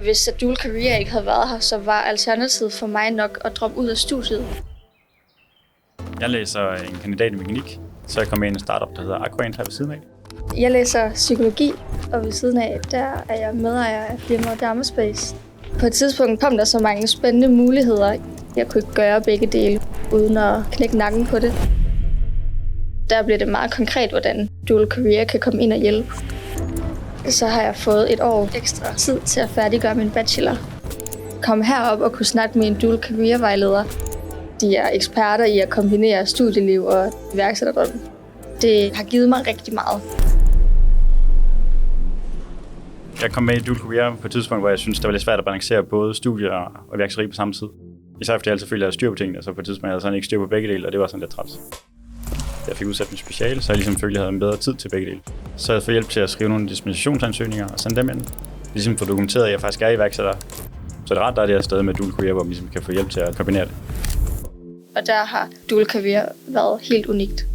Hvis dual career ikke havde været her, så var alternativet for mig nok at droppe ud af studiet. Jeg læser en kandidat i mekanik, så jeg kom ind i en startup, der hedder Aquant her ved siden af. Jeg læser psykologi, og ved siden af, der er jeg medejer af firmaet Dermaspace. På et tidspunkt kom der så mange spændende muligheder. Jeg kunne ikke gøre begge dele, uden at knække nakken på det. Der blev det meget konkret, hvordan dual career kan komme ind og hjælpe. Så har jeg fået et år ekstra tid til at færdiggøre min bachelor. Kom herop og kunne snakke med en dual career vejleder. De er eksperter i at kombinere studieliv og iværksætterdrøm. Det har givet mig rigtig meget. Jeg kom med i dual career på et tidspunkt, hvor jeg synes, det var lidt svært at balancere både studier og iværksætteri på samme tid. Især fordi jeg altid følte, at jeg havde styr på tingene, og så på et tidspunkt havde jeg sådan ikke styr på begge dele, og det var sådan lidt træls. Jeg fik udsat mit speciale, så jeg ligesom følte, at jeg havde en bedre tid til begge dele. Så jeg fik hjælp til at skrive nogle dispensationsansøgninger og sende dem ind. Ligesom få dokumenteret, at jeg faktisk er iværksætter. Så det er ret, der er det her sted med dual career, hvor man ligesom kan få hjælp til at kombinere det. Og der har dual career været helt unikt.